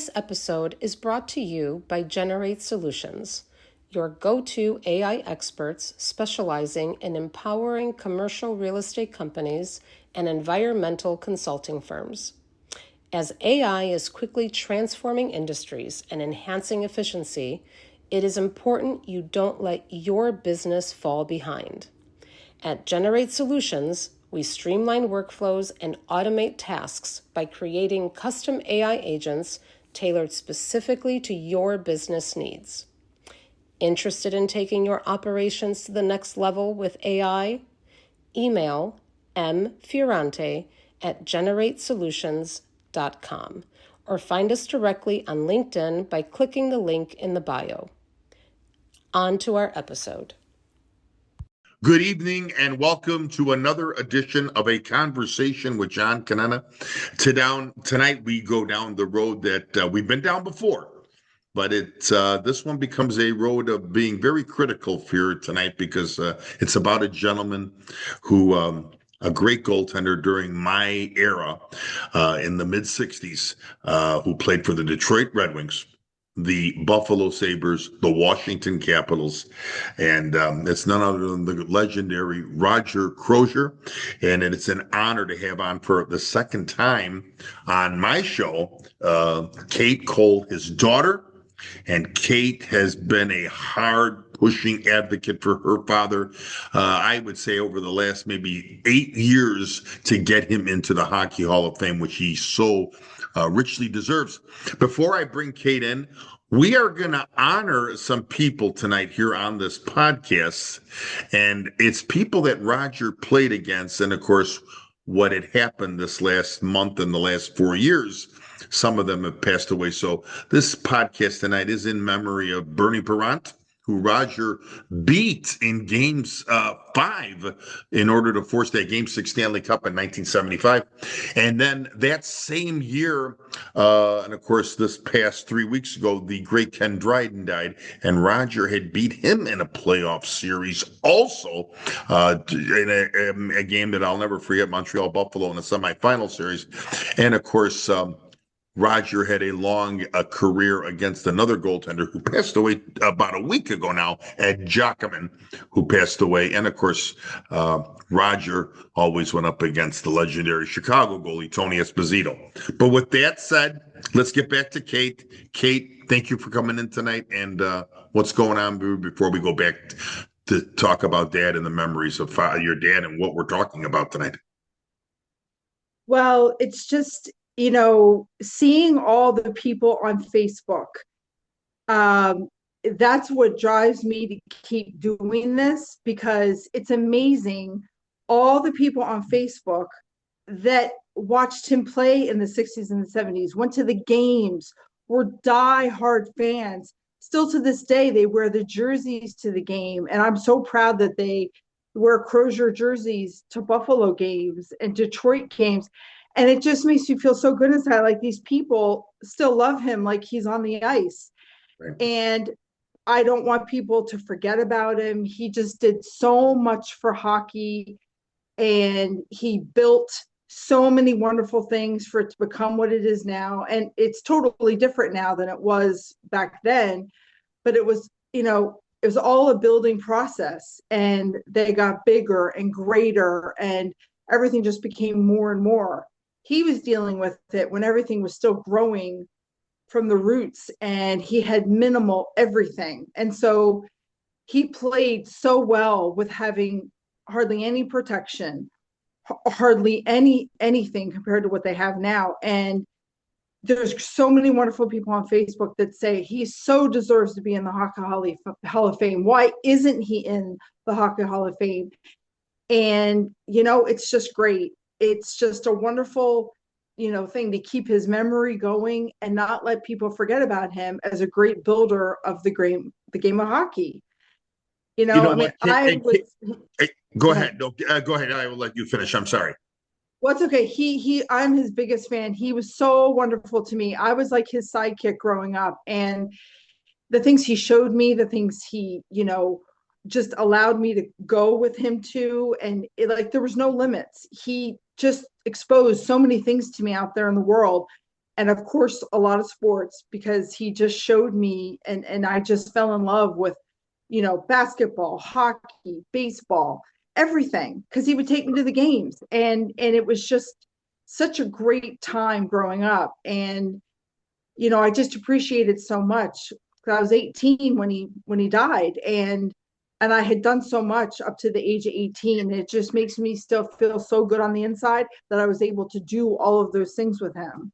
This episode is brought to you by Generate Solutions, your go-to AI experts specializing in empowering commercial real estate companies and environmental consulting firms. As AI is quickly transforming industries and enhancing efficiency, it is important you don't let your business fall behind. At Generate Solutions, we streamline workflows and automate tasks by creating custom AI agents tailored specifically to your business needs. Interested in taking your operations to the next level with AI? Email mfiorante@generatesolutions.com or find us directly on LinkedIn by clicking the link in the bio. On to our episode. Good evening and welcome to another edition of A Conversation with John Conenna. Tonight we go down the road that we've been down before, but this one becomes a road of being very critical here tonight because it's about a gentleman who, a great goaltender during my era in the mid-'60s, who played for the Detroit Red Wings, the Buffalo Sabres, the Washington Capitals, and it's none other than the legendary Crozier Crozier. And it's an honor to have on for the second time on my show, Kate Coll, his daughter. And Kate has been a hard-pushing advocate for her father, I would say over the last maybe 8 years to get him into the Hockey Hall of Fame, which he so richly deserves. Before I bring Kate in, we are going to honor some people tonight here on this podcast, and it's people that Roger played against, and of course, what had happened this last month and the last 4 years. Some of them have passed away. So this podcast tonight is in memory of Bernie Parent, who Roger beat in games 5 in order to force that Game 6 Stanley Cup in 1975. And then that same year, and of course, this past 3 weeks ago, the great Ken Dryden died, and Roger had beat him in a playoff series also in a game that I'll never forget, Montreal-Buffalo in the semifinal series. And of course, Roger had a long career against another goaltender who passed away about a week ago now, Ed Giacomin, who passed away. And of course, Roger always went up against the legendary Chicago goalie, Tony Esposito. But with that said, let's get back to Kate. Kate, thank you for coming in tonight. And what's going on before we go back to talk about Dad and the memories of your dad and what we're talking about tonight? Well, it's just, seeing all the people on Facebook, that's what drives me to keep doing this, because it's amazing all the people on Facebook that watched him play in the 60s and the 70s, went to the games, were die-hard fans. Still to this day, they wear the jerseys to the game. And I'm so proud that they wear Crozier jerseys to Buffalo games and Detroit games. And it just makes you feel so good inside. Like, these people still love him like he's on the ice. Right. And I don't want people to forget about him. He just did so much for hockey, and he built so many wonderful things for it to become what it is now. And it's totally different now than it was back then. But it was, it was all a building process, and they got bigger and greater, and everything just became more and more. He was dealing with it when everything was still growing from the roots, and he had minimal everything. And so he played so well with having hardly any protection, hardly anything compared to what they have now. And there's so many wonderful people on Facebook that say he so deserves to be in the Hockey Hall of Fame. Why isn't he in the Hockey Hall of Fame? And, it's just great. It's just a wonderful, thing to keep his memory going and not let people forget about him as a great builder of the game of hockey. Go ahead. No, go ahead. I will let you finish. I'm sorry. What's okay. I'm his biggest fan. He was so wonderful to me. I was like his sidekick growing up, and the things he showed me, the things he, just allowed me to go with him to, and there was no limits. He just exposed so many things to me out there in the world, and of course a lot of sports, because he just showed me, and I just fell in love with, basketball, hockey, baseball, everything, because he would take me to the games, and it was just such a great time growing up. And I just appreciated so much. I was 18 when he died, and I had done so much up to the age of 18. It just makes me still feel so good on the inside that I was able to do all of those things with him.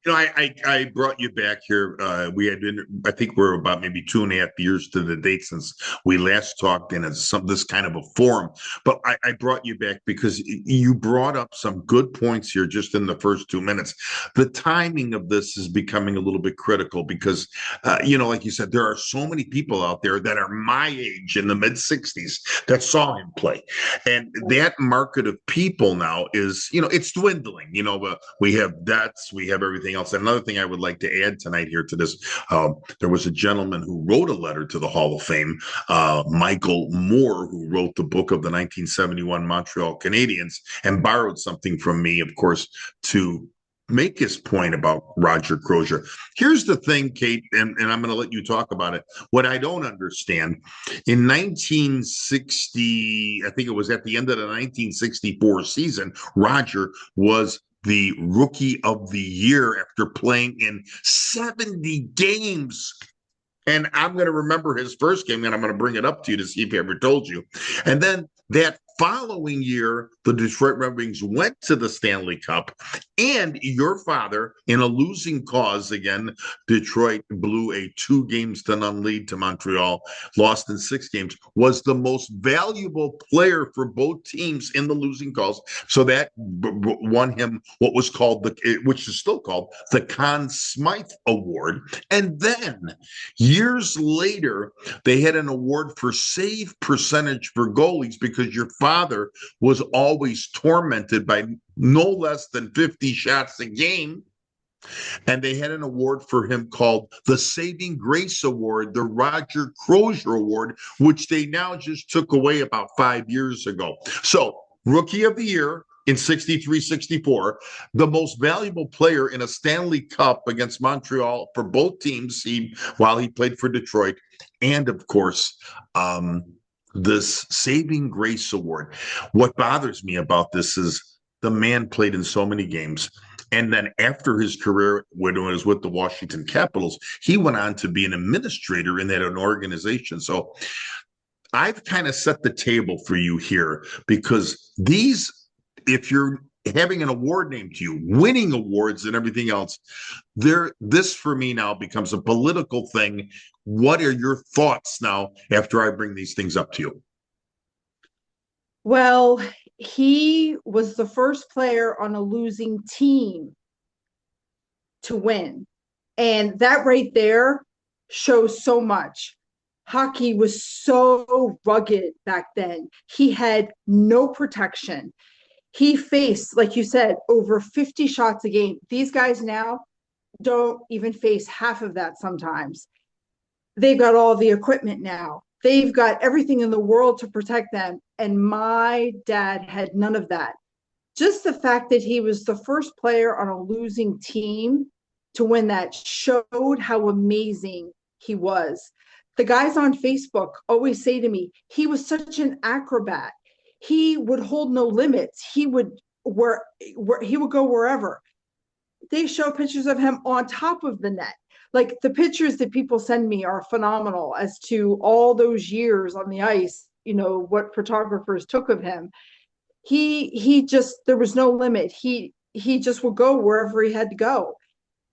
I brought you back here. We had been, I think we're about maybe 2.5 years to the date since we last talked in this kind of a forum. But I brought you back because you brought up some good points here just in the first 2 minutes. The timing of this is becoming a little bit critical because, like you said, there are so many people out there that are my age in the mid 60s that saw him play. And that market of people now is, it's dwindling. We have deaths, we have everything else. And another thing I would like to add tonight here to this, there was a gentleman who wrote a letter to the Hall of Fame, Michael Moore, who wrote the book of the 1971 Montreal Canadiens and borrowed something from me, of course, to make his point about Roger Crozier. Here's the thing, Kate, and I'm going to let you talk about it. What I don't understand, in 1960, I think it was at the end of the 1964 season, Roger was the rookie of the year after playing in 70 games. And I'm going to remember his first game, and I'm going to bring it up to you to see if he ever told you. And then that following year, the Detroit Red Wings went to the Stanley Cup, and your father, in a losing cause again, Detroit blew a 2-0 lead to Montreal, lost in 6 games, was the most valuable player for both teams in the losing cause. So that won him what was called, which is still called, the Conn Smythe Award. And then years later, they had an award for save percentage for goalies because your father was always tormented by no less than 50 shots a game. And they had an award for him called the Saving Grace Award, the Roger Crozier Award, which they now just took away about 5 years ago. So, Rookie of the Year in 63-64, the most valuable player in a Stanley Cup against Montreal for both teams while he played for Detroit, and of course, this Saving Grace Award. What bothers me about this is the man played in so many games. And then after his career, when he was with the Washington Capitals, he went on to be an administrator in that organization. So I've kind of set the table for you here because if you're having an award named to you, winning awards and everything else, this for me now becomes a political thing. What are your thoughts now after I bring these things up to you? Well, he was the first player on a losing team to win. And that right there shows so much. Hockey was so rugged back then. He had no protection. He faced, like you said, over 50 shots a game. These guys now don't even face half of that sometimes. They've got all the equipment now. They've got everything in the world to protect them. And my dad had none of that. Just the fact that he was the first player on a losing team to win that showed how amazing he was. The guys on Facebook always say to me, he was such an acrobat. He would hold no limits. He would he would go wherever. They show pictures of him on top of the net. Like the pictures that people send me are phenomenal as to all those years on the ice, what photographers took of him. He just, there was no limit. He just would go wherever he had to go.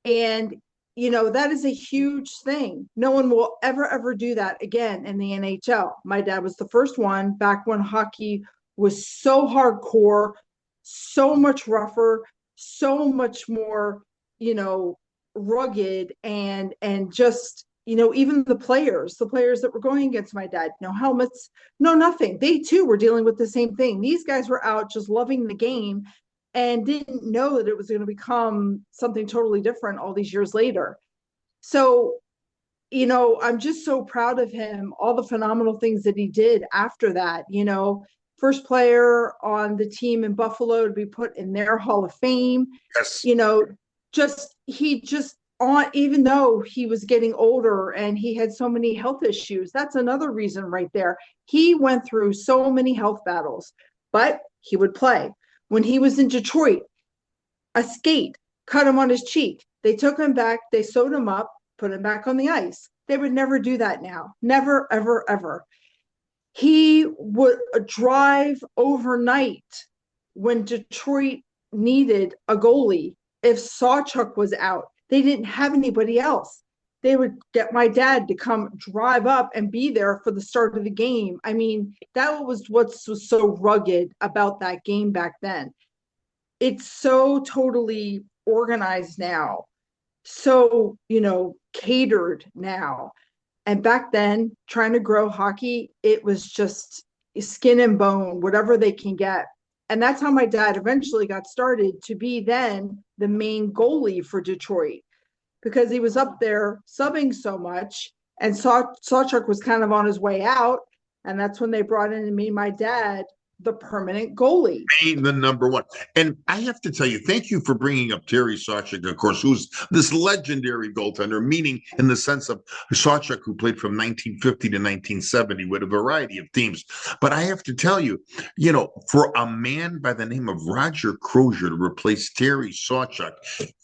And, that is a huge thing. No one will ever do that again in the NHL. My dad was the first one back when hockey was so hardcore, so much rougher, so much more, rugged, and just, even the players that were going against my dad, no helmets, no nothing. They too were dealing with the same thing. These guys were out just loving the game and didn't know that it was going to become something totally different all these years later. So, I'm just so proud of him, all the phenomenal things that he did after that, first player on the team in Buffalo to be put in their Hall of Fame. Yes. he just on, even though he was getting older and he had so many health issues, that's another reason right there. He went through so many health battles, but he would play. When he was in Detroit, a skate cut him on his cheek. They took him back, they sewed him up, put him back on the ice. They would never do that now. Never, ever, ever. He would drive overnight when Detroit needed a goalie. If Sawchuk was out, they didn't have anybody else. They would get my dad to come drive up and be there for the start of the game. I mean, that was what was so rugged about that game back then. It's so totally organized now, so, catered now. And back then, trying to grow hockey, it was just skin and bone, whatever they can get. And that's how my dad eventually got started to be then the main goalie for Detroit, because he was up there subbing so much, and Sawchuk was kind of on his way out. And that's when they brought in and made my dad the permanent goalie. Being the number one. And I have to tell you, thank you for bringing up Terry Sawchuk, of course, who's this legendary goaltender, meaning in the sense of Sawchuk, who played from 1950 to 1970 with a variety of teams. But I have to tell you, for a man by the name of Roger Crozier to replace Terry Sawchuk,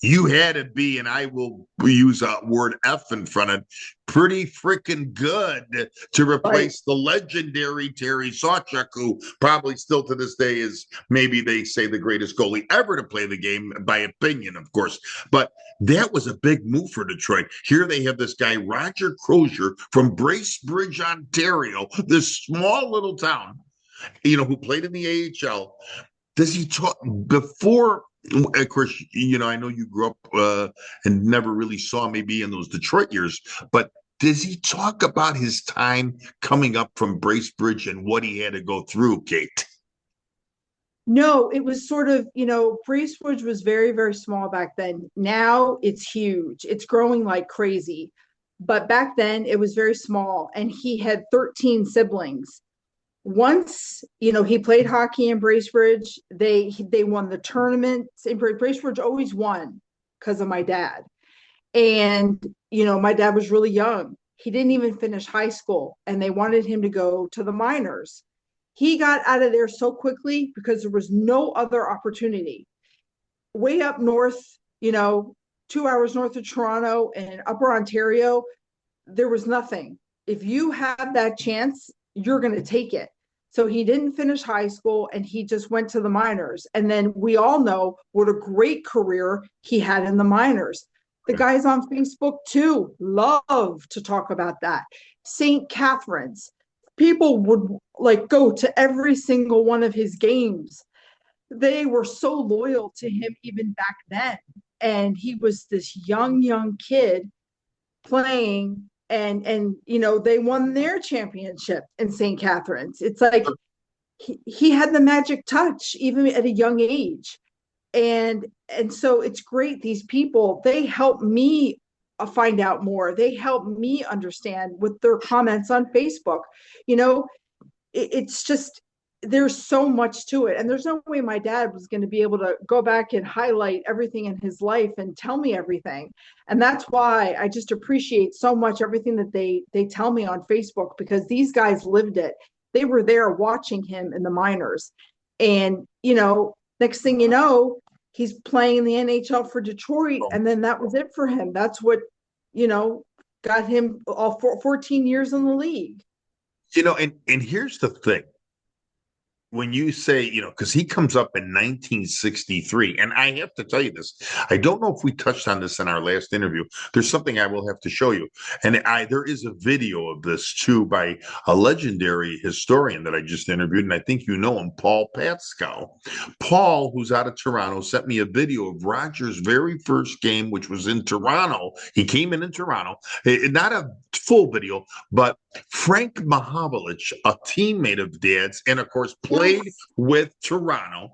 you had to be, and I will use a word F in front of, pretty freaking good to replace the legendary Terry Sawchuk, who probably still to this day is, maybe they say, the greatest goalie ever to play the game, by opinion, of course. But that was a big move for Detroit. Here they have this guy, Roger Crozier, from Bracebridge, Ontario, this small little town, who played in the AHL. Does he talk before? Of course, I know you grew up and never really saw maybe in those Detroit years, but does he talk about his time coming up from Bracebridge and what he had to go through, Kate? No, it was sort of, Bracebridge was very, very small back then. Now it's huge. It's growing like crazy. But back then it was very small, and he had 13 siblings. Once, he played hockey in Bracebridge, they won the tournament. Bracebridge always won because of my dad. And, my dad was really young. He didn't even finish high school, and they wanted him to go to the minors. He got out of there so quickly because there was no other opportunity. Way up north, 2 hours north of Toronto and Upper Ontario, there was nothing. If you have that chance, you're going to take it. So he didn't finish high school, and he just went to the minors. And then we all know what a great career he had in the minors. The guys on Facebook too love to talk about that. St. Catharines, people would go to every single one of his games. They were so loyal to him even back then. And he was this young kid playing, and they won their championship in St. Catharines. It's like he had the magic touch even at a young age. And so it's great. These people, they help me find out more. They help me understand with their comments on Facebook. It's just, there's so much to it. And there's no way my dad was going to be able to go back and highlight everything in his life and tell me everything. And that's why I just appreciate so much everything that they tell me on Facebook, because these guys lived it. They were there watching him in the minors. And, next thing you know, he's playing in the NHL for Detroit. And then that was it for him. That's what, got him all 14 years in the league. And here's the thing. When you say, because he comes up in 1963, and I have to tell you this, I don't know if we touched on this in our last interview. There's something I will have to show you. And there is a video of this too by a legendary historian that I just interviewed, and I think you know him, Paul Patskow. Paul, who's out of Toronto, sent me a video of Roger's very first game, which was in Toronto. He came in Toronto, not a full video, but Frank Mahavlich, a teammate of Dad's, and of course played with Toronto,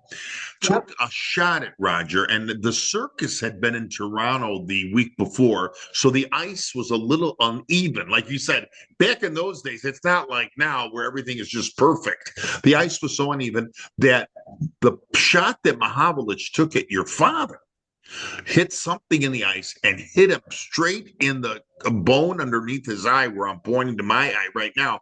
took a shot at Roger, and the circus had been in Toronto the week before, so the ice was a little uneven. Like you said, back in those days, it's not like now where everything is just perfect. The ice was so uneven that the shot that Mahavlich took at your father hit something in the ice and hit him straight in the bone underneath his eye, where I'm pointing to my eye right now.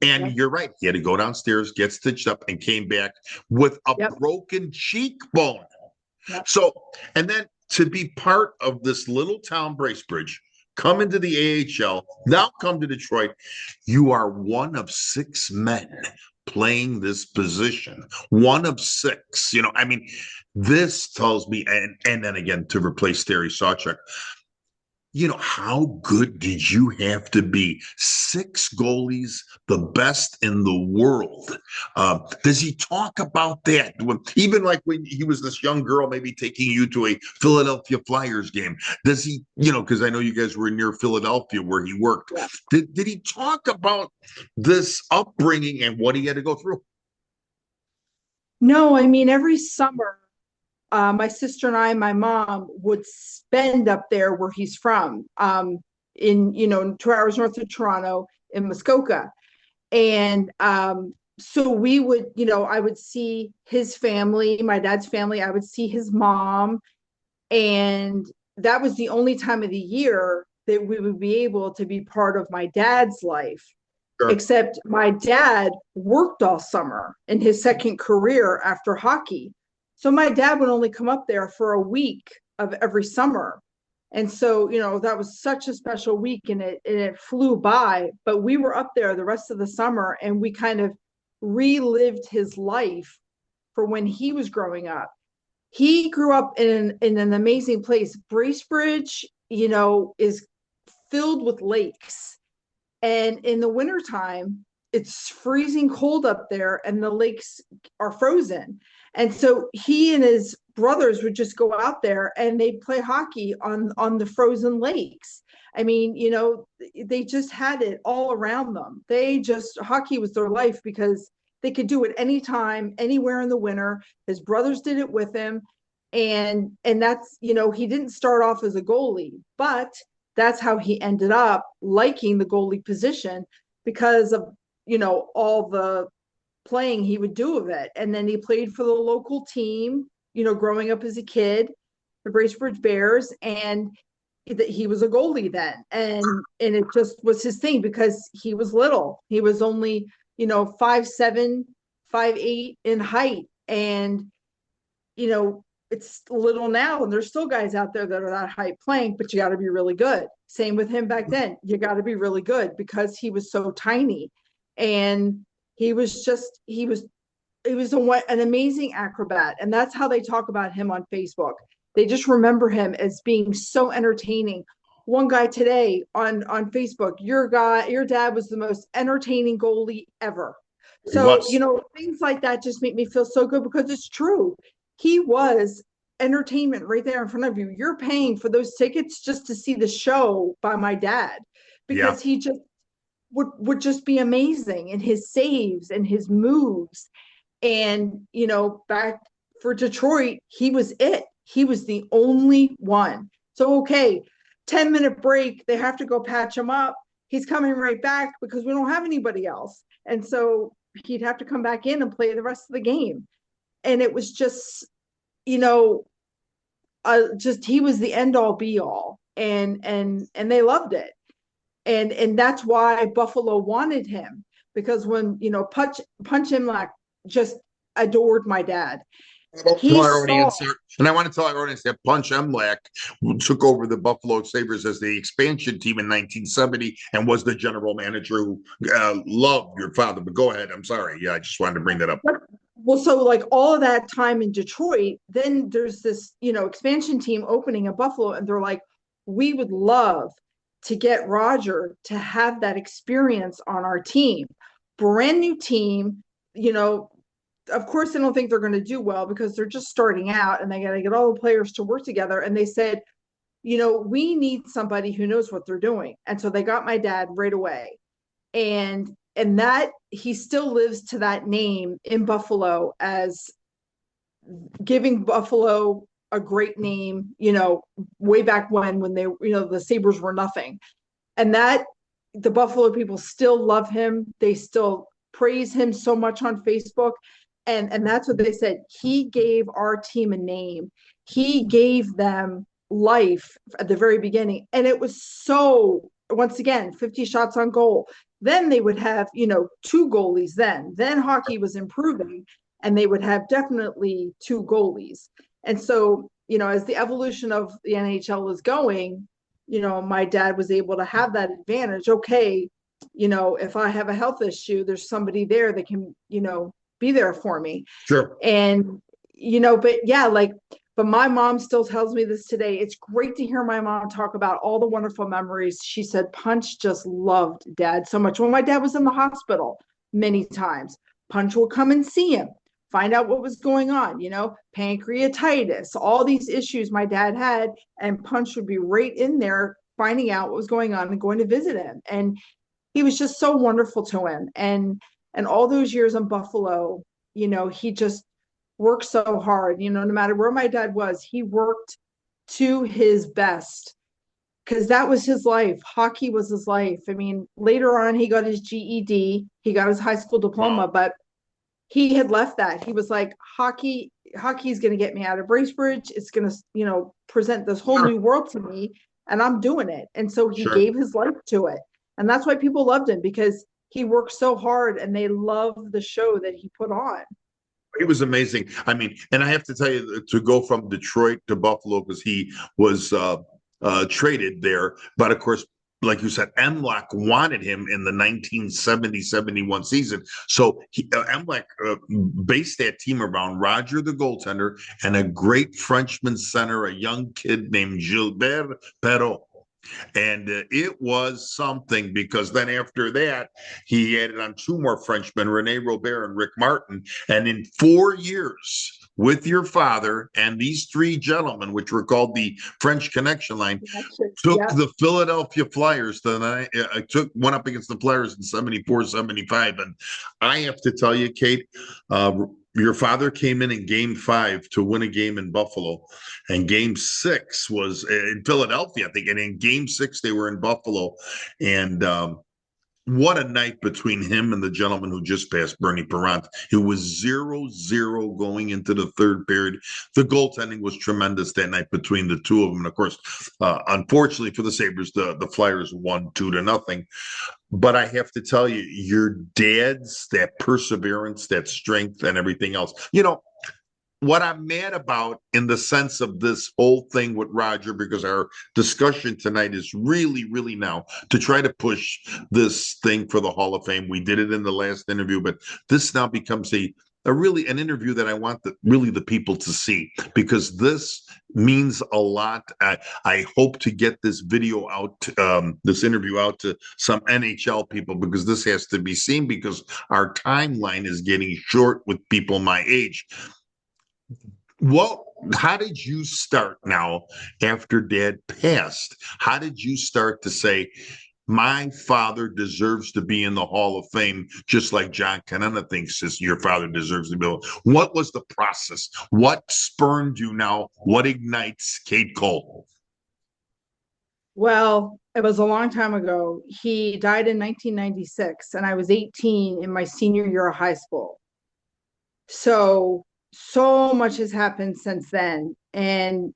And Yep. you're right. He had to go downstairs, get stitched up, and came back with a Yep. broken cheekbone. Yep. So, and then to be part of this little town, Bracebridge, come into the AHL, now come to Detroit, you are one of 6 men playing this position. One of 6. I mean, this tells me, and then again, to replace Terry Sawchuk, how good did you have to be? 6 goalies, the best in the world. Does he talk about that? Even like when he was this young girl, maybe taking you to a Philadelphia Flyers game. Does he, because I know you guys were near Philadelphia where he worked. Yeah. Did he talk about this upbringing and what he had to go through? No, I mean, every summer, my sister and I and my mom would spend up there where he's from, in 2 hours north of Toronto in Muskoka. And so we would, I would see his family, my dad's family, I would see his mom. And that was the only time of the year that we would be able to be part of my dad's life. Sure. Except my dad worked all summer in his second career after hockey. So my dad would only come up there for a week of every summer. And so, that was such a special week, and it flew by, but we were up there the rest of the summer, and we kind of relived his life for when he was growing up. He grew up in an amazing place. Bracebridge, is filled with lakes. And in the wintertime, it's freezing cold up there and the lakes are frozen. And so he and his brothers would just go out there and they'd play hockey on the frozen lakes. I mean, they just had it all around them. Hockey was their life because they could do it anytime, anywhere in the winter. His brothers did it with him. And that's, he didn't start off as a goalie, but that's how he ended up liking the goalie position because of, all the playing he would do of it. And then he played for the local team, growing up as a kid, the Bracebridge Bears, and he was a goalie then. And it just was his thing because he was little. He was only, 5'7", 5'8" in height. And, it's little now, and there's still guys out there that are that height playing, but you got to be really good. Same with him back then. You got to be really good because he was so tiny. And he was an amazing acrobat. And that's how they talk about him on Facebook. They just remember him as being so entertaining. One guy today on Facebook, your dad was the most entertaining goalie ever. So, things like that just make me feel so good because it's true. He was entertainment right there in front of you. You're paying for those tickets just to see the show by my dad because he just would just be amazing in his saves and his moves. And, back for Detroit, he was it. He was the only one. So, okay, 10-minute break. They have to go patch him up. He's coming right back because we don't have anybody else. And so he'd have to come back in and play the rest of the game. And it was just, he was the end all be all, and they loved it. And that's why Buffalo wanted him, because when, Punch Imlach just adored my dad. And I want to tell our audience that Punch Imlach took over the Buffalo Sabres as the expansion team in 1970 and was the general manager who loved your father. But go ahead. I'm sorry. Yeah, I just wanted to bring that up. Well, so like all of that time in Detroit, then there's this, expansion team opening in Buffalo, and they're like, we would love to get Roger to have that experience on our team. Brand new team, of course, I don't think they're going to do well because they're just starting out and they got to get all the players to work together. And they said, we need somebody who knows what they're doing. And so they got my dad right away. And that he still lives to that name in Buffalo as giving Buffalo a great name, way back when they, the Sabres were nothing. And that the Buffalo people still love him. They still praise him so much on Facebook. And that's what they said. He gave our team a name. he gave them life at the very beginning. And it was so, once again, 50 shots on goal. Then they would have, two goalies then hockey was improving, and they would have definitely two goalies. And so, as the evolution of the NHL was going, my dad was able to have that advantage. Okay, if I have a health issue, there's somebody there that can, be there for me. Sure. And, but yeah, but my mom still tells me this today. It's great to hear my mom talk about all the wonderful memories. She said Punch just loved Dad so much. When my dad was in the hospital many times, Punch would come and see him, find out what was going on, pancreatitis, all these issues my dad had, and Punch would be right in there finding out what was going on and going to visit him. And he was just so wonderful to him. And all those years in Buffalo, he just worked so hard, no matter where my dad was, he worked to his best, because that was his life. Hockey was his life. I mean, later on, he got his GED, he got his high school diploma, Wow. but he had left that. He was like, hockey's going to get me out of Bracebridge. It's going to, present this whole Sure. new world to me, and I'm doing it. And so he Sure. gave his life to it. And that's why people loved him, because he worked so hard, and they loved the show that he put on. It was amazing. I mean, and I have to tell you, to go from Detroit to Buffalo, because he was traded there. But of course, like you said, Emlak wanted him in the 1970-71 season. So Emlak based that team around Roger the goaltender and a great Frenchman center, a young kid named Gilbert Perrault. And it was something, because then after that, he added on two more Frenchmen, Rene Robert and Rick Martin. And in 4 years with your father and these three gentlemen, which were called the French Connection Line, took the Philadelphia Flyers. Went up against the Flyers in 74-75. And I have to tell you, Kate, your father came in Game 5 to win a game in Buffalo, and Game 6 was in Philadelphia, I think. And in Game 6, they were in Buffalo. And what a night between him and the gentleman who just passed, Bernie Parent. It was 0-0 going into the third period. The goaltending was tremendous that night between the two of them. And of course, unfortunately for the Sabres, the Flyers won 2-0. But I have to tell you, your dad's, that perseverance, that strength, and everything else. What I'm mad about in the sense of this whole thing with Roger, because our discussion tonight is really, really now to try to push this thing for the Hall of Fame. We did it in the last interview, but this now becomes a really an interview that I want the people to see, because this means a lot. I hope to get this video out, this interview out to some NHL people, because this has to be seen, because our timeline is getting short with people my age. Well, how did you start now after Dad passed? How did you start to say, my father deserves to be in the Hall of Fame, just like John Conenna thinks your father deserves to be? What was the process? What spurned you now? What ignites Kate Coll? Well, it was a long time ago. He died in 1996, and I was 18 in my senior year of high school. So much has happened since then. And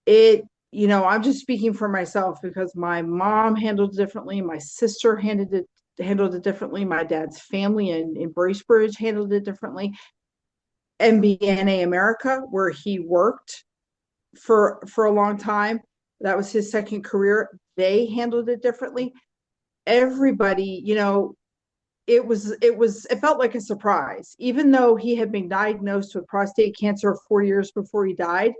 I'm just speaking for myself, because my mom handled it differently. My sister handled it differently. My dad's family in Bracebridge handled it differently. MBNA America, where he worked for a long time, that was his second career, they handled it differently. Everybody, it felt like a surprise. Even though he had been diagnosed with prostate cancer 4 years before he died,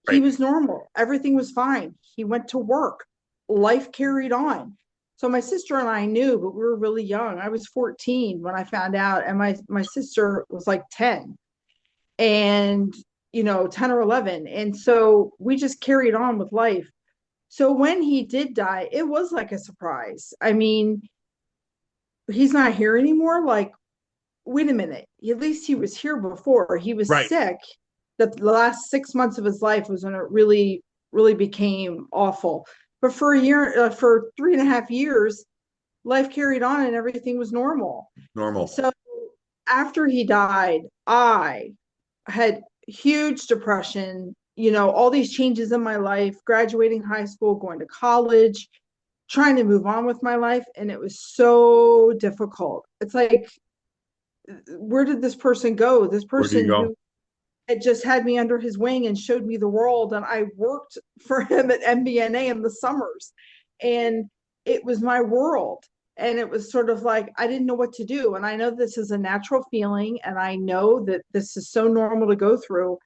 he was normal. Everything was fine. He went to work. Life carried on. So my sister and I knew, but we were really young. I was 14 when I found out, and my sister was like 10 and 10 or 11. And so we just carried on with life. So when he did die, it was like a surprise. I mean, he's not here anymore. Like, wait a minute. At least he was here before. He was sick. The last 6 months of his life was when it really, really became awful. But for a year, for 3.5 years, life carried on and everything was normal. So after he died, I had huge depression, all these changes in my life, graduating high school, going to college, trying to move on with my life. And it was so difficult. It's like, where did this person go? This Where do you person go? who had just had me under his wing and showed me the world. And I worked for him at MBNA in the summers. And it was my world. And it was sort of like, I didn't know what to do. And I know this is a natural feeling. And I know that this is so normal to go through.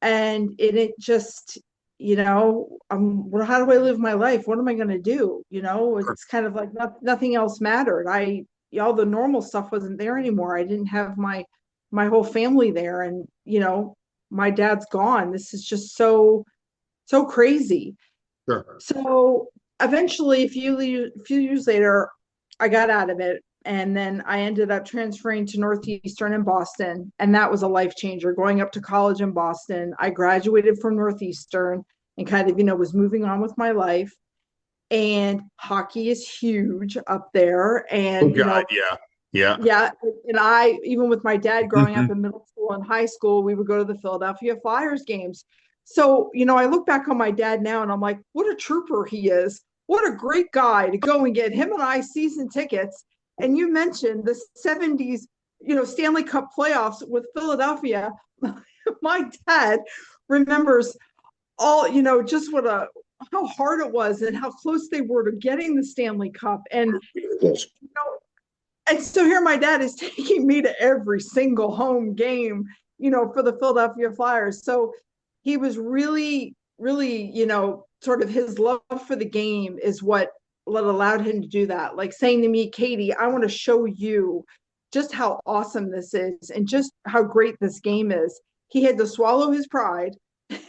And it just, how do I live my life? What am I going to do? It's kind of like nothing else mattered. All the normal stuff wasn't there anymore. I didn't have my whole family there. And, my dad's gone. This is just so crazy. Sure. So eventually, a few years later, I got out of it. And then I ended up transferring to Northeastern in Boston. And that was a life changer, going up to college in Boston. I graduated from Northeastern and kind of, was moving on with my life. And hockey is huge up there. And, Oh God, yeah. Yeah. yeah. And even with my dad growing Mhm. up in middle school and high school, we would go to the Philadelphia Flyers games. So, I look back on my dad now and I'm like, what a trooper he is. What a great guy to go and get him and I season tickets. And you mentioned the 70s, Stanley Cup playoffs with Philadelphia. My dad remembers all, just how hard it was and how close they were to getting the Stanley Cup. And so here my dad is taking me to every single home game, for the Philadelphia Flyers. So he was really, really, sort of his love for the game is what allowed him to do that. Like saying to me, Katie, I want to show you just how awesome this is and just how great this game is. He had to swallow his pride and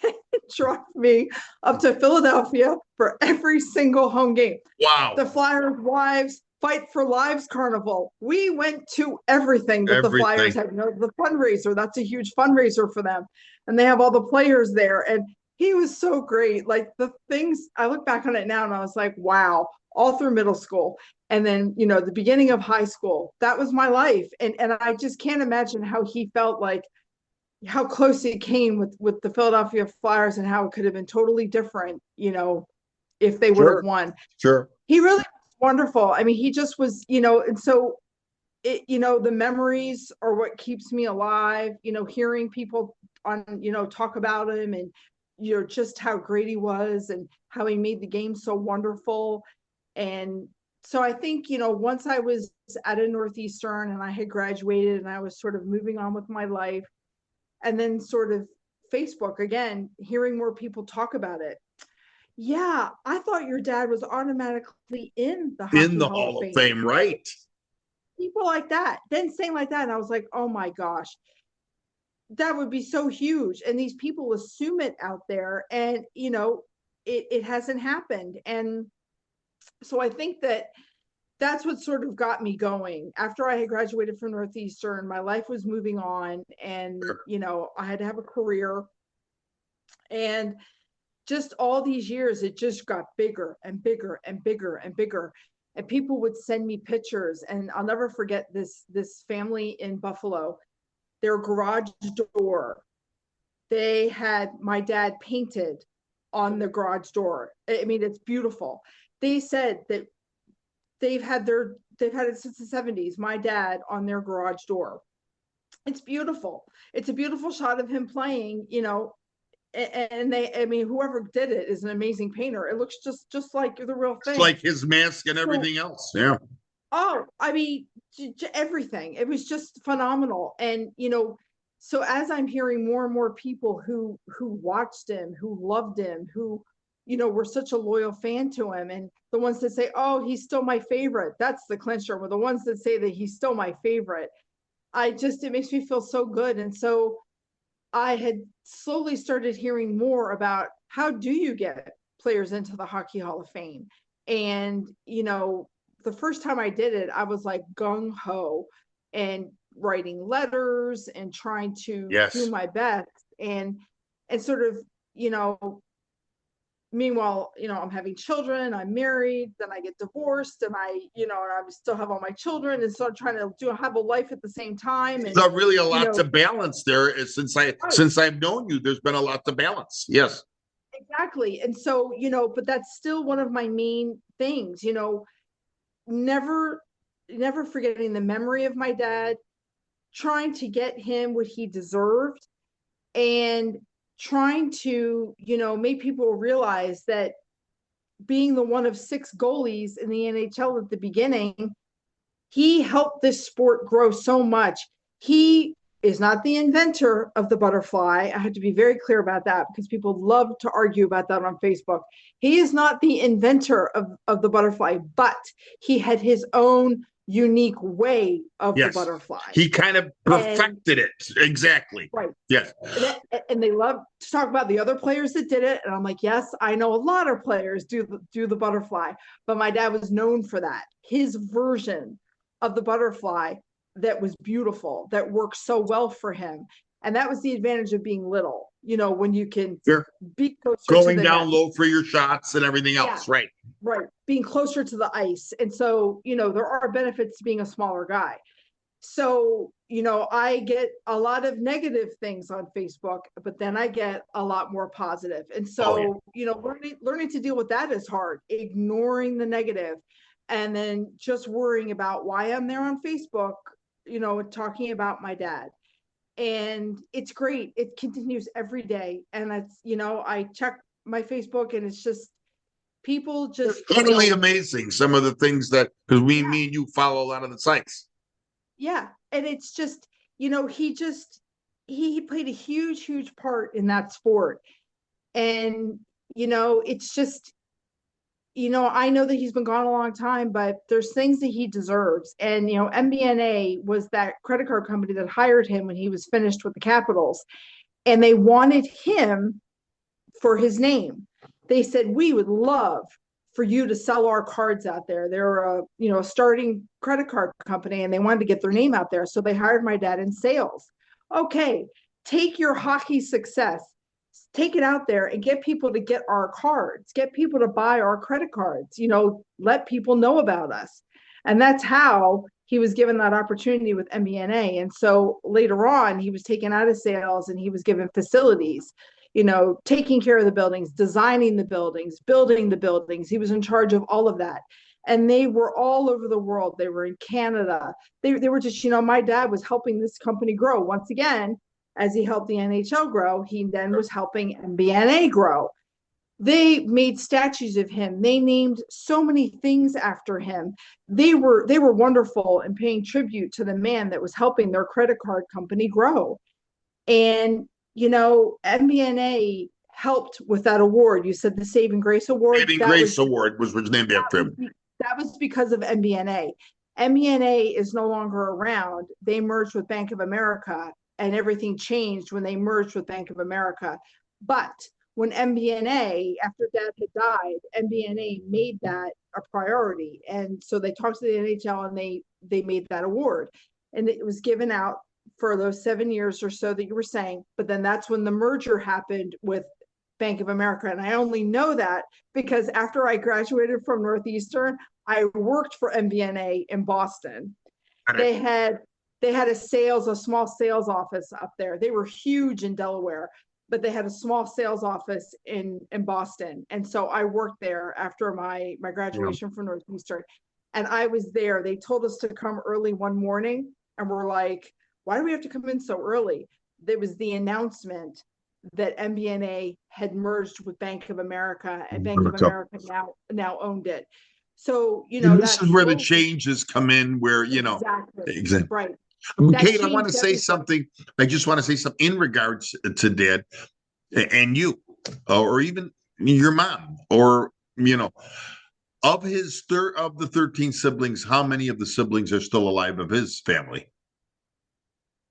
drive me up to Philadelphia for every single home game. Wow. The Flyers wives Fight for Lives Carnival. We went to everything that the Flyers had. The fundraiser, that's a huge fundraiser for them. And they have all the players there. And he was so great. Like the things, I look back on it now and I was like, wow, all through middle school. And then, the beginning of high school, that was my life. And I just can't imagine how he felt, like how close he came with the Philadelphia Flyers and how it could have been totally different, if they would have won. Sure. He really wonderful. I mean, he just was, and so the memories are what keeps me alive, hearing people talk about him and, just how great he was and how he made the game so wonderful. And so I think, once I was at a Northeastern and I had graduated and I was sort of moving on with my life, and then sort of Facebook again, hearing more people talk about it. Yeah, I thought your dad was automatically in the Hockey Hall of Fame, right? People like that, then saying like that, and I was like, oh my gosh, that would be so huge. And these people assume it out there, and it hasn't happened. And so I think that's what sort of got me going. After I had graduated from Northeastern, my life was moving on, and I had to have a career, and just all these years, it just got bigger and bigger and bigger and bigger. And people would send me pictures. And I'll never forget this family in Buffalo, their garage door. They had my dad painted on the garage door. I mean, it's beautiful. They said that they've had it since the 70s, my dad on their garage door. It's beautiful. It's a beautiful shot of him playing, and whoever did it is an amazing painter. It looks just like the real thing. It's like his mask and everything else. Yeah. Oh, I mean, everything. It was just phenomenal. And, so as I'm hearing more and more people who watched him, who loved him, who, were such a loyal fan to him, and the ones that say, oh, he's still my favorite. That's the clincher. With the ones that say that he's still my favorite. It makes me feel so good. And so I had slowly started hearing more about how do you get players into the Hockey Hall of Fame. And, the first time I did it, I was like gung ho and writing letters and trying to do my best and sort of, Meanwhile, I'm having children, I'm married, then I get divorced, and and I still have all my children, and so I'm trying to have a life at the same time. And There's really a you lot know, to balance there. right, Since I've known you, there's been a lot to balance. Yes. exactly. And so, but that's still one of my main things, never, never forgetting the memory of my dad, trying to get him what he deserved, and trying to, make people realize that being the one of six goalies in the NHL at the beginning, he helped this sport grow so much. He is not the inventor of the butterfly. I have to be very clear about that because people love to argue about that on Facebook. He is not the inventor of the butterfly, but he had his own unique way of the Yes. butterfly. He kind of perfected it. Exactly. Right. Yes. And they love to talk about the other players that did it. And I'm like, yes, I know a lot of players do the butterfly, but my dad was known for that. His version of the butterfly that was beautiful, that worked so well for him. And that was the advantage of being little, when you can be closer going to the down net. low for your shots and everything else. Right. Right. Being closer to the ice. And so, there are benefits to being a smaller guy. So, I get a lot of negative things on Facebook, but then I get a lot more positive. And so, learning to deal with that is hard, ignoring the negative, and then just worrying about why I'm there on Facebook, talking about my dad. And it's great. It continues every day. And it's, I check my Facebook, and it's just people just Totally amazing. Some of the things because me and you follow a lot of the sites. Yeah. And it's just, he played a huge part in that sport. And, it's just, I know that he's been gone a long time, but there's things that he deserves. And, MBNA was that credit card company that hired him when he was finished with the Capitals. And they wanted him for his name. They said, we would love for you to sell our cards out there. They're a starting credit card company, and they wanted to get their name out there. So they hired my dad in sales. Okay, take your hockey success, take it out there and get people to get our cards, get people to buy our credit cards, let people know about us. And that's how he was given that opportunity with MBNA. And so later on, he was taken out of sales and he was given facilities, taking care of the buildings, designing the buildings, building the buildings. He was in charge of all of that. And they were all over the world. They were in Canada. They were just, my dad was helping this company grow. Once again, as he helped the NHL grow, he then was helping MBNA grow. They made statues of him. They named so many things after him. They were wonderful in paying tribute to the man that was helping their credit card company grow. And MBNA helped with that award. You said the Saving Grace Award. Saving Grace Award was named after him. That was because of MBNA. MBNA is no longer around. They merged with Bank of America, and everything changed when they merged with Bank of America. But when MBNA, after Dad had died, MBNA made that a priority. And so they talked to the NHL and they made that award. And it was given out for those 7 years or so that you were saying. But then that's when the merger happened with Bank of America. And I only know that because after I graduated from Northeastern, I worked for MBNA in Boston. They had a small sales office up there. They were huge in Delaware, but they had a small sales office in Boston. And so I worked there after my graduation from Northeastern. And I was there. They told us to come early one morning, and we're like, why do we have to come in so early? There was the announcement that MBNA had merged with Bank of America, and Bank of America now owned it. So, this is where the changes come in, where, exactly. Right. Kate, I want to say something. I just want to say something in regards to Dad and you, or even your mom, or, of the 13 siblings, how many of the siblings are still alive of his family?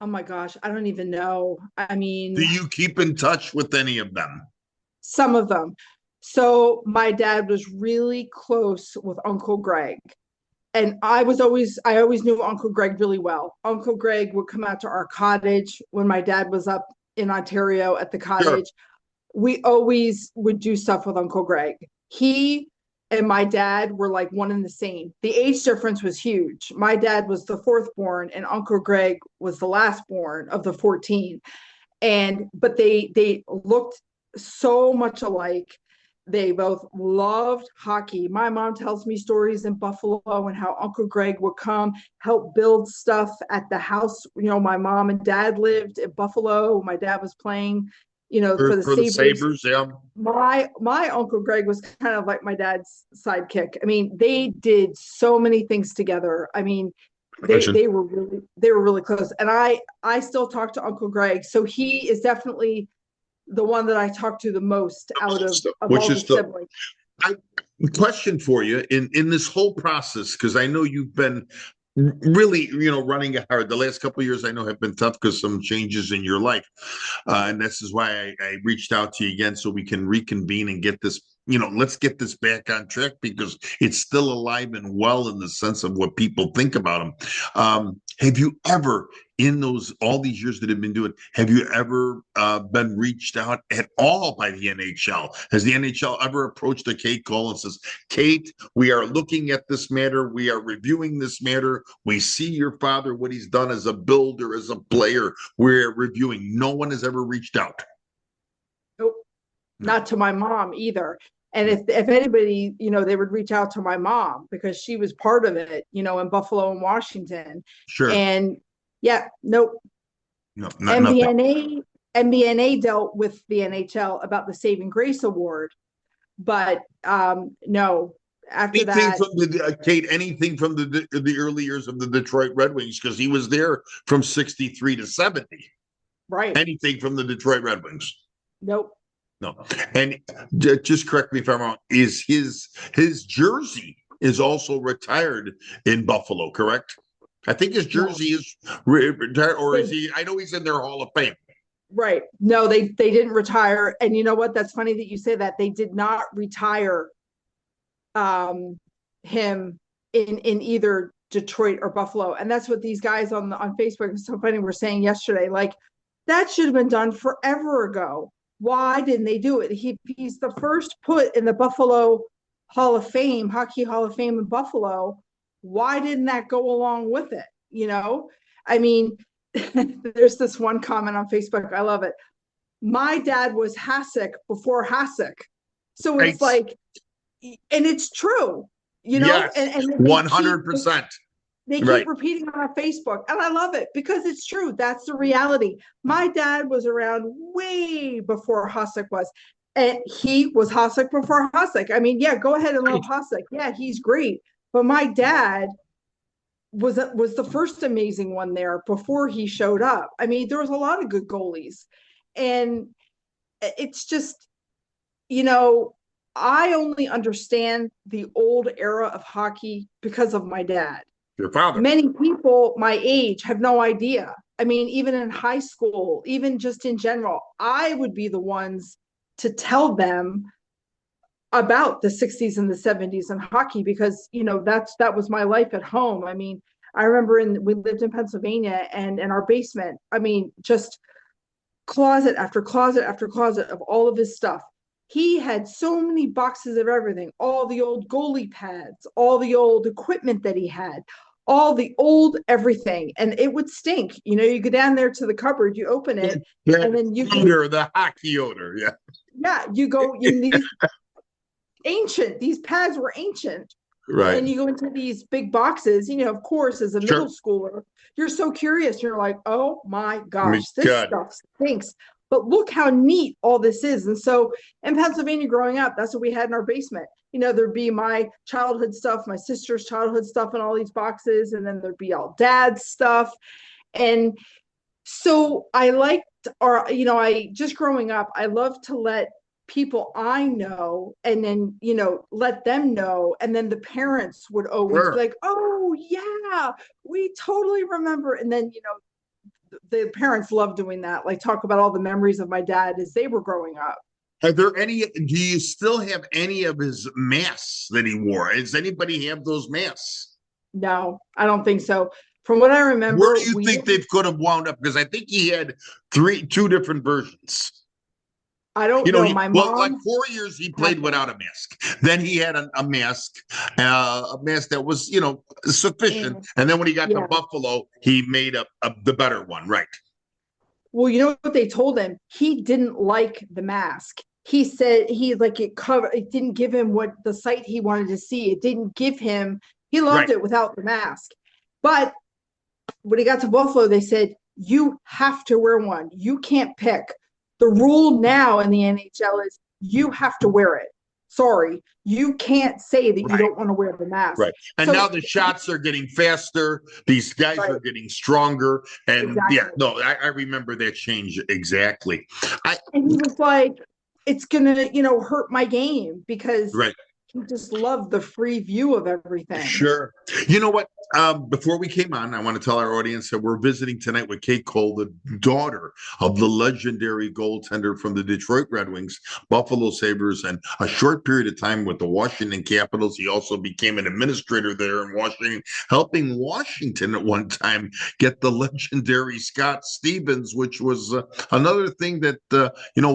Oh my gosh, I don't even know. I mean, do you keep in touch with any of them? Some of them. So my dad was really close with Uncle Greg. And I always knew Uncle Greg really well. Uncle Greg would come out to our cottage when my dad was up in Ontario at the cottage. we always would do stuff with Uncle Greg. He and my dad were like one and the same. The age difference was huge. My dad was the fourth born and Uncle Greg was the last born of the 14. But they looked so much alike. They both loved hockey. My mom tells me stories in Buffalo and how Uncle Greg would come help build stuff at the house. My mom and dad lived in Buffalo. My dad was playing, for the For the Sabres. Sabres, yeah. My Uncle Greg was kind of like my dad's sidekick. I mean, they did so many things together. I mean, they were really close. And I still talk to Uncle Greg. So he is definitely the one that I talk to the most out of all the siblings. Question for you in this whole process, because I know you've been really, running it hard. The last couple of years I know have been tough because some changes in your life. And this is why I reached out to you again so we can reconvene and get this, let's get this back on track because it's still alive and well in the sense of what people think about them. Have you ever, in all these years that have been doing, have you ever been reached out at all by the NHL? Has the NHL ever approached a Kate Coll and says, Kate, we are looking at this matter. We are reviewing this matter. We see your father, what he's done as a builder, as a player. We're reviewing. No one has ever reached out. Nope. Not to my mom either. And if anybody, they would reach out to my mom because she was part of it, in Buffalo and Washington. Sure. And yeah, nope. No, MBNA dealt with the NHL about the Saving Grace Award, but no. After that, Kate, anything from the early years of the Detroit Red Wings, because he was there from 63 to 70. Right. Anything from the Detroit Red Wings? Nope. No. And just correct me if I'm wrong. Is his jersey is also retired in Buffalo, correct? I think his jersey is retired, or is he? I know he's in their Hall of Fame. Right. No, they didn't retire. And you know what? That's funny that you say that. They did not retire him in either Detroit or Buffalo. And that's what these guys on Facebook, it's so funny, were saying yesterday. Like, that should have been done forever ago. Why didn't they do it? He's the first put in the Buffalo Hall of Fame, Hockey Hall of Fame in Buffalo. Why didn't that go along with it? I mean, there's this one comment on Facebook. I love it. My dad was Hasek before Hasek. So it's like, and it's true, yes, and 100%. They keep repeating on Facebook, and I love it because it's true. That's the reality. My dad was around way before Hasek was, and he was Hasek before Hasek. I mean, yeah, go ahead and love Hasek. Yeah, he's great. But my dad was the first amazing one there before he showed up. I mean, there was a lot of good goalies, and it's just, I only understand the old era of hockey because of my dad. Your father. Many people my age have no idea. I mean, even in high school, even just in general, I would be the ones to tell them about the 60s and the 70s in hockey because, that was my life at home. I mean, I remember we lived in Pennsylvania, and in our basement, I mean, just closet after closet after closet of all of his stuff. He had so many boxes of everything, all the old goalie pads, all the old equipment that he had, all the old everything. And it would stink. You go down there to the cupboard, you open it, and then you odor, the hockey odor. Yeah. Yeah. You go in these pads were ancient. Right. And you go into these big boxes, of course, as a middle schooler, you're so curious. You're like, oh my gosh, this stuff stinks. But look how neat all this is. And so in Pennsylvania growing up, that's what we had in our basement. There'd be my childhood stuff, my sister's childhood stuff in all these boxes. And then there'd be all dad's stuff. And so I just growing up, I love to let people I know and then, let them know. And then the parents would always be like, oh yeah, we totally remember. And then, the parents love doing that, like talk about all the memories of my dad as they were growing up. Do you still have any of his masks that he wore? Does anybody have those masks? No, I don't think so. From what I remember. Where do you think they could have wound up? Because I think he had two different versions. I don't You know, know. My like mom 4 years he had played without a mask. Then he had a mask, a mask that was, sufficient. and And then when he got to yeah. Buffalo, he made the better one, right? Well, you know what they told him? He didn't like the mask. He said it didn't give him what the sight he wanted to see. It didn't give him, he loved Right. it without the mask. But when he got to Buffalo, they said, you have to wear one. You can't pick. The rule now in the NHL is you have to wear it. Sorry, you can't say that you Right. don't want to wear the mask. Right. And now So, the shots are getting faster. These guys right, are getting stronger. And yeah, exactly. no, I remember that change exactly. I And he was like, it's gonna, hurt my game because right. he just loved the free view of everything. Sure. You know what? Before we came on, I want to tell our audience that we're visiting tonight with Kate Coll, the daughter of the legendary goaltender from the Detroit Red Wings, Buffalo Sabres, and a short period of time with the Washington Capitals. He also became an administrator there in Washington, helping Washington at one time get the legendary Scott Stevens, which was another thing that,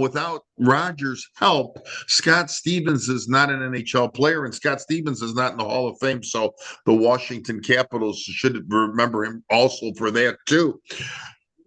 without Rogers' help, Scott Stevens is not an NHL player, and Scott Stevens is not in the Hall of Fame. So the Washington Capitals should remember him also for that too.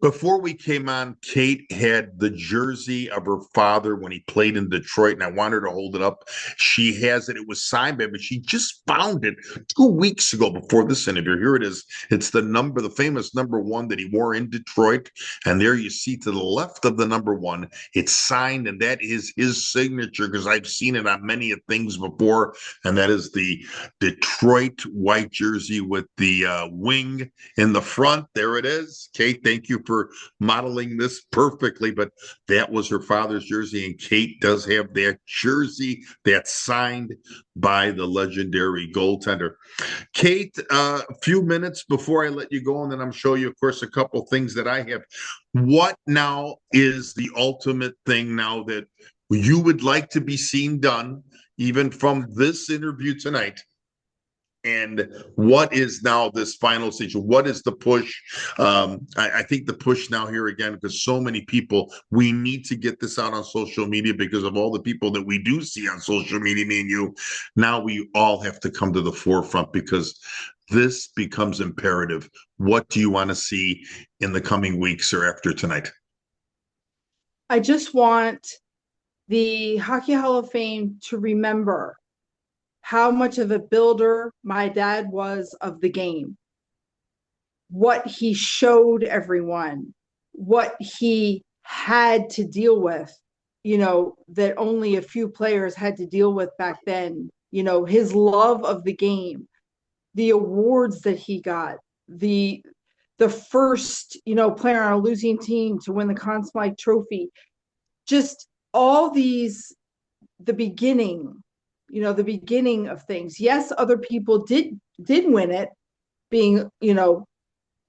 Before we came on, Kate had the jersey of her father when he played in Detroit, and I want her to hold it up. She has it. It was signed by him, but she just found it 2 weeks ago before this interview. Here it is. It's the famous number one that he wore in Detroit. And there you see to the left of the number one, it's signed, and that is his signature because I've seen it on many of things before. And that is the Detroit white jersey with the wing in the front. There it is. Kate, thank you for modeling this perfectly, but that was her father's jersey, and Kate does have that jersey that's signed by the legendary goaltender. Kate, a few minutes before I let you go, and then I'm show you, of course, a couple things that I have. What now is the ultimate thing now that you would like to be seen done, even from this interview tonight? And what is now this final stage? What is the push? I think the push now here again, because so many people, we need to get this out on social media because of all the people that we do see on social media, me and you. Now we all have to come to the forefront because this becomes imperative. What do you want to see in the coming weeks or after tonight? I just want the Hockey Hall of Fame to remember how much of a builder my dad was of the game, what he showed everyone, what he had to deal with, that only a few players had to deal with back then, his love of the game, the awards that he got, the first, player on a losing team to win the Conn Smythe Trophy, just all these, the beginning of things. Yes, other people did win it, being, on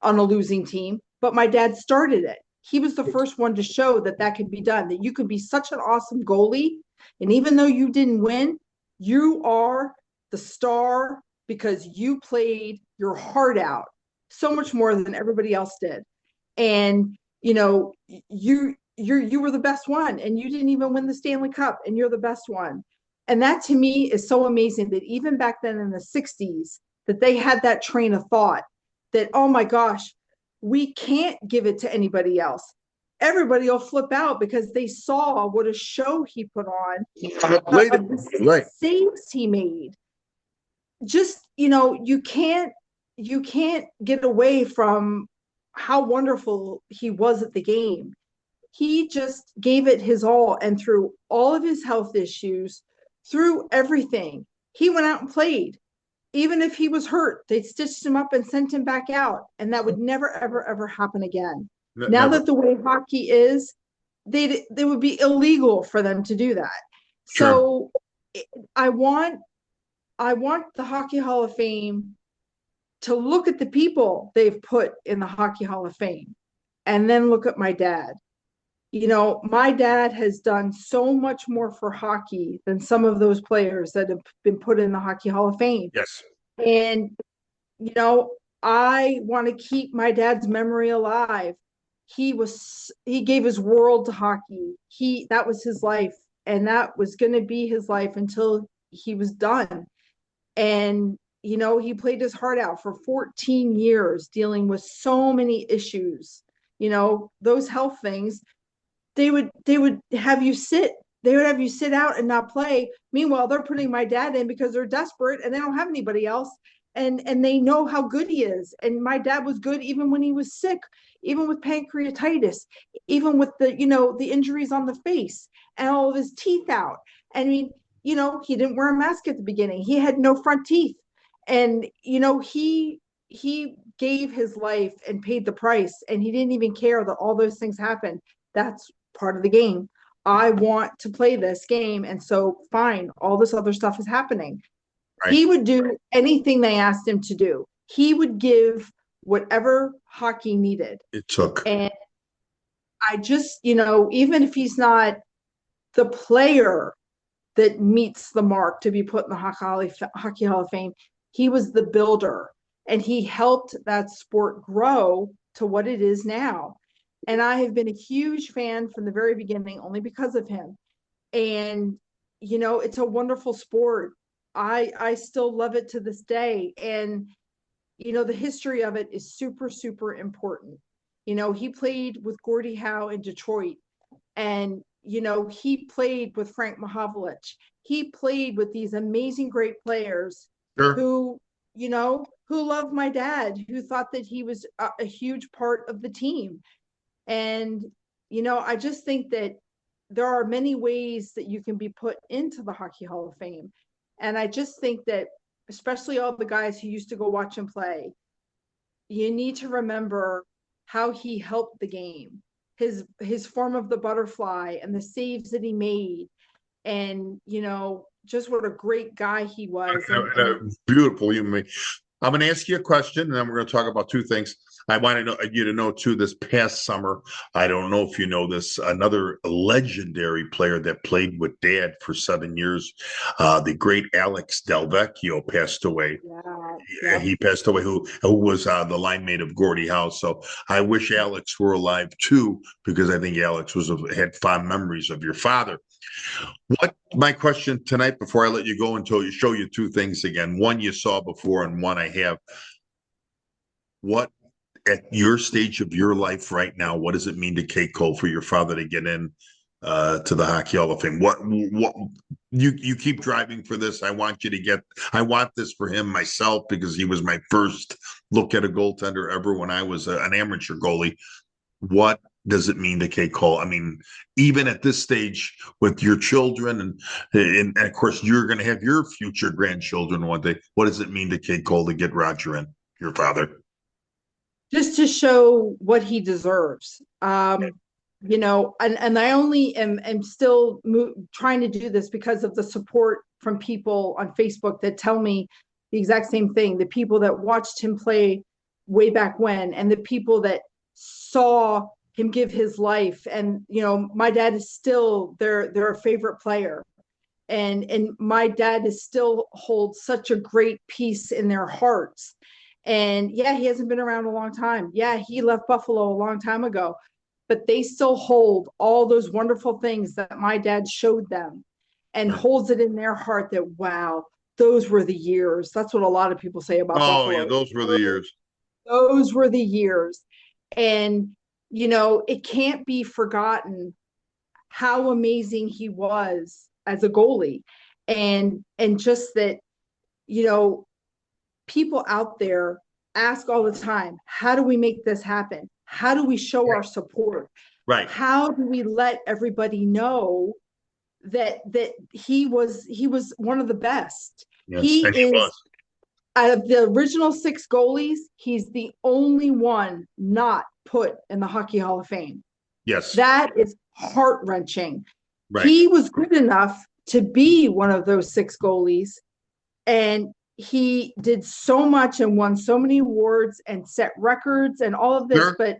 a losing team, but my dad started it. He was the first one to show that could be done, that you could be such an awesome goalie. And even though you didn't win, you are the star because you played your heart out so much more than everybody else did. And, you were the best one, and you didn't even win the Stanley Cup, and you're the best one. And that to me is so amazing that even back then in the 60s, that they had that train of thought that, oh my gosh, we can't give it to anybody else. Everybody will flip out because they saw what a show he put on, of the saves he made. Just, you can't get away from how wonderful he was at the game. He just gave it his all, and through all of his health issues, through everything, he went out and played. Even if he was hurt, they stitched him up and sent him back out. And that would never, ever, ever happen again. Now Never. that the way hockey is, they would be illegal for them to do that. Sure. So I want the Hockey Hall of Fame to look at the people they've put in the Hockey Hall of Fame and then look at my dad. My dad has done so much more for hockey than some of those players that have been put in the Hockey Hall of Fame. Yes. And, I want to keep my dad's memory alive he gave his world to hockey. That was his life, and that was going to be his life until he was done. And he played his heart out for 14 years, dealing with so many issues. Those health things, they would have you sit out and not play. Meanwhile, they're putting my dad in because they're desperate and they don't have anybody else. And they know how good he is. And my dad was good even when he was sick, even with pancreatitis, even with the injuries on the face and all of his teeth out. I mean, he didn't wear a mask at the beginning. He had no front teeth. And, he gave his life and paid the price, and he didn't even care that all those things happened. That's part of the game. I want to play this game. And so fine, all this other stuff is happening. Right. He would do anything they asked him to do. He would give whatever hockey needed. It took. And I just, even if he's not the player that meets the mark to be put in the Hockey Hall of Fame, he was the builder, and he helped that sport grow to what it is now. And I have been a huge fan from the very beginning, only because of him. And, it's a wonderful sport. I still love it to this day. And, the history of it is super, super important. He played with Gordie Howe in Detroit, and, he played with Frank Mahovlich. He played with these amazing, great players. Sure. who loved my dad, who thought that he was a huge part of the team. And, I just think that there are many ways that you can be put into the Hockey Hall of Fame. And I just think that, especially all the guys who used to go watch him play, you need to remember how he helped the game, his form of the butterfly and the saves that he made. And, just what a great guy he was. Beautiful. I'm going to ask you a question, and then we're going to talk about two things. I want you to know, too, this past summer, I don't know if you know this, another legendary player that played with Dad for 7 years, the great Alex Delvecchio, passed away. Yeah. He passed away, who was the line mate of Gordie Howe. So I wish Alex were alive, too, because I think Alex had fond memories of your father. What my question tonight, before I let you go, until you show you two things again, one you saw before and one I have. What, at your stage of your life right now, what does it mean to Kate Coll for your father to get in to the Hockey Hall of Fame? What you keep driving for this? I want this for him myself, because he was my first look at a goaltender ever when I was an amateur goalie. What does it mean to Kate Coll? I mean, even at this stage with your children, and of course you're going to have your future grandchildren one day, what does it mean to Kate Coll to get Roger in, your father? Just to show what he deserves. And I only am still trying to do this because of the support from people on Facebook that tell me the exact same thing. The people that watched him play way back when, and the people that saw him give his life. And, my dad is still their favorite player. And my dad is still holds such a great piece in their hearts. And yeah, he hasn't been around a long time. Yeah, he left Buffalo a long time ago, but they still hold all those wonderful things that my dad showed them, and holds it in their heart that, wow, those were the years. That's what a lot of people say about Buffalo. Yeah, those were the years. Those were the years. And, it can't be forgotten how amazing he was as a goalie. And just that, people out there ask all the time, how do we make this happen? How do we show our support? Right. How do we let everybody know that he was one of the best? Yes, he was. Out of the original 6 goalies, he's the only one not put in the Hockey Hall of Fame. Yes. That is heart-wrenching. Right. He was good enough to be one of those 6 goalies, and he did so much and won so many awards and set records and all of this. Sure. But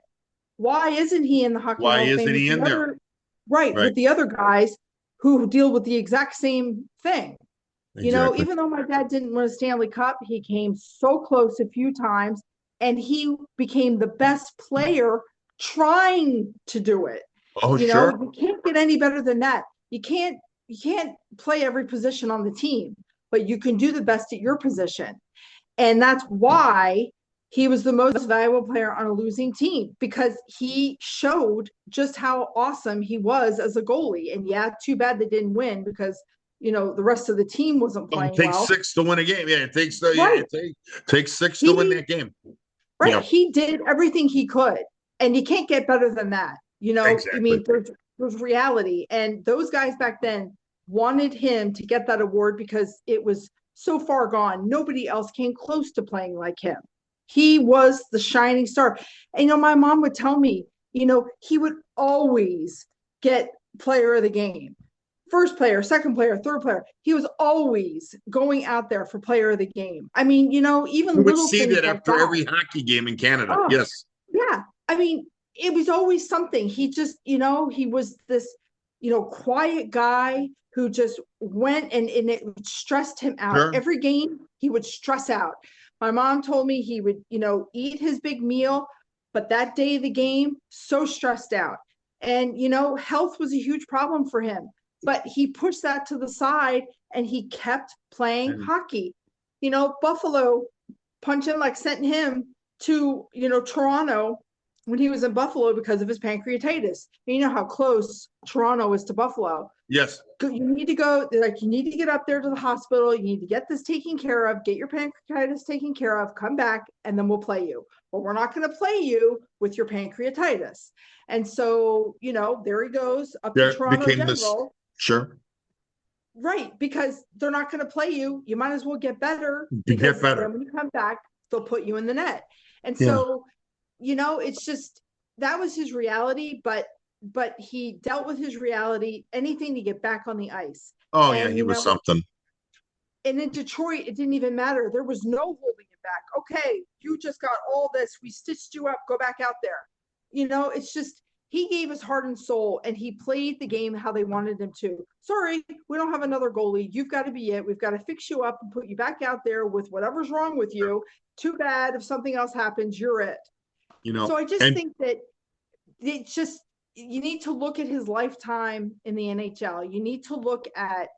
why isn't he in the Hockey Hall of Fame? Why isn't he in there? Right, with the other guys who deal with the exact same thing. Exactly. Even though my dad didn't win a Stanley Cup, he came so close a few times, and he became the best player trying to do it. Oh, You sure. know, you can't get any better than that. You can't play every position on the team, but you can do the best at your position. And that's why he was the most valuable player on a losing team, because he showed just how awesome he was as a goalie. And yeah, too bad they didn't win, because the rest of the team wasn't Oh, playing it takes well. 6 to win a game. Yeah, it takes Right. it takes 6 to win that game. Right. Yeah, He did everything he could. And you can't get better than that. I exactly. mean, there's reality. And those guys back then wanted him to get that award because it was so far gone. Nobody else came close to playing like him. He was the shining star. And my mom would tell me, he would always get player of the game. First player, second player, third player. He was always going out there for player of the game. I mean, even We would little see things that like after that. every hockey game in Canada. Oh, Yes. yeah. I mean, it was always something. He just, he was this, quiet guy who just went and it stressed him out. Sure. Every game, he would stress out. My mom told me he would, eat his big meal, but that day of the game, so stressed out. And, health was a huge problem for him, but he pushed that to the side and he kept playing hockey. Buffalo punching like sent him to, Toronto when he was in Buffalo because of his pancreatitis. And you know how close Toronto is to Buffalo. Yes. You need to go, you need to get up there to the hospital. You need to get this taken care of, get your pancreatitis taken care of, come back, and then we'll play you. But we're not going to play you with your pancreatitis. And so, there he goes up to Toronto General. Sure. Right, because they're not going to play you. You might as well get better. Get better. When you come back, they'll put you in the net. And so, it's just, that was his reality, but he dealt with his reality, anything to get back on the ice. Oh, and, yeah, he was something. And in Detroit, it didn't even matter. There was no holding him back. Okay, you just got all this. We stitched you up. Go back out there. It's just, he gave his heart and soul, and he played the game how they wanted him to. Sorry, we don't have another goalie. You've got to be it. We've got to fix you up and put you back out there with whatever's wrong with you. Too bad if something else happens, you're it. So I just think that it's just, you need to look at his lifetime in the NHL. You need to look at,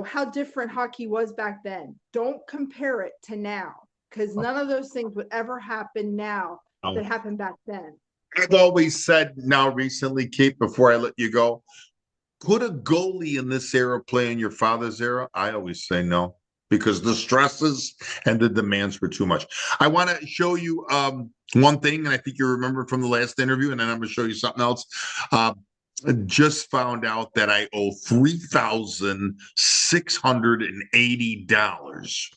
how different hockey was back then. Don't compare it to now, because none of those things would ever happen now that happened back then. I've always said now recently, Kate, before I let you go, could a goalie in this era play in your father's era? I always say no, because the stresses and the demands were too much. I want to show you one thing, and I think you remember from the last interview, and then I'm going to show you something else. I just found out that I owe $3,680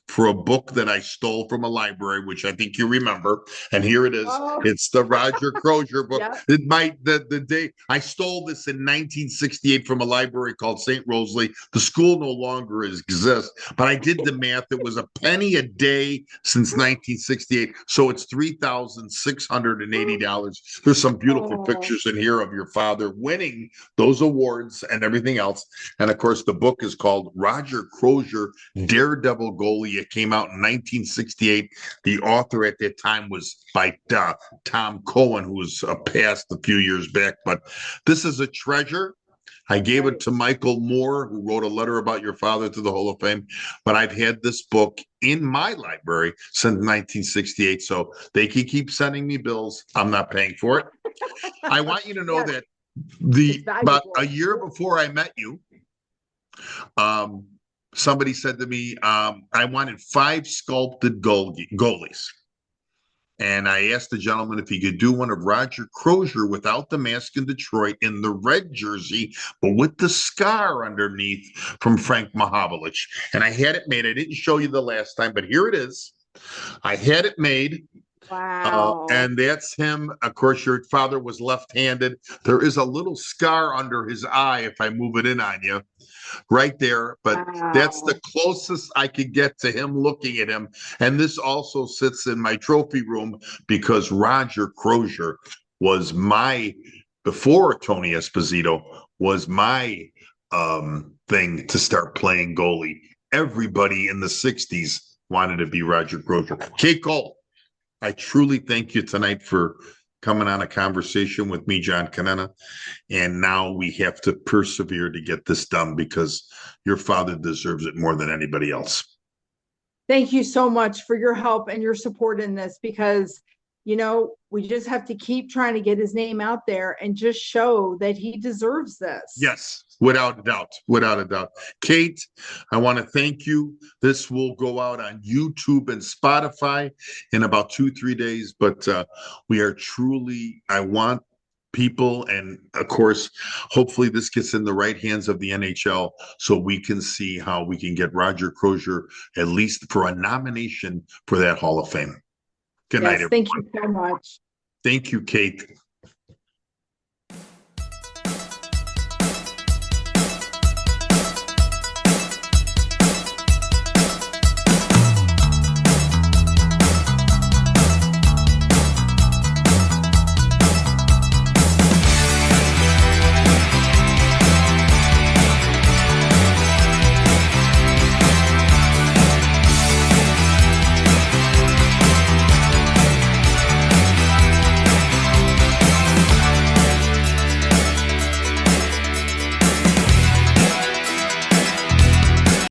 for a book that I stole from a library, which I think you remember. And here it is. Oh. It's the Roger Crozier book. Yeah. The day I stole this in 1968 from a library called St. Rosalie. The school no longer exists, but I did the math. It was a penny a day since 1968. So it's $3,680. There's some beautiful pictures in here of your father winning those awards and everything else. And of course, the book is called Roger Crozier, Daredevil Goalie. It came out in 1968. The author at that time was by Tom Cohen, who was passed a few years back. But this is a treasure. I gave it to Michael Moore, who wrote a letter about your father to the Hall of Fame. But I've had this book in my library since 1968. So they can keep sending me bills. I'm not paying for it. I want you to know that about a year before I met you, somebody said to me, I wanted 5 sculpted goalies. And I asked the gentleman if he could do one of Roger Crozier without the mask in Detroit in the red jersey, but with the scar underneath from Frank Mahovlich. And I had it made. I didn't show you the last time, but here it is. I had it made. Wow. And that's him. Of course, your father was left-handed. There is a little scar under his eye if I move it in on you. Right there, but that's the closest I could get to him looking at him. And this also sits in my trophy room because Roger Crozier was before Tony Esposito, was my thing to start playing goalie. Everybody in the 60s wanted to be Roger Crozier. Kate Coll, I truly thank you tonight for coming on a conversation with me, John Conenna. And now we have to persevere to get this done because your father deserves it more than anybody else. Thank you so much for your help and your support in this, because, you know, we just have to keep trying to get his name out there and just show that he deserves this. Yes, without a doubt. Without a doubt. Kate, I want to thank you. This will go out on YouTube and Spotify in about 2-3 days, but we are truly, I want people, and of course, hopefully this gets in the right hands of the NHL so we can see how we can get Roger Crozier at least for a nomination for that Hall of Fame. Good night, everyone. Thank you so much. Thank you, Kate.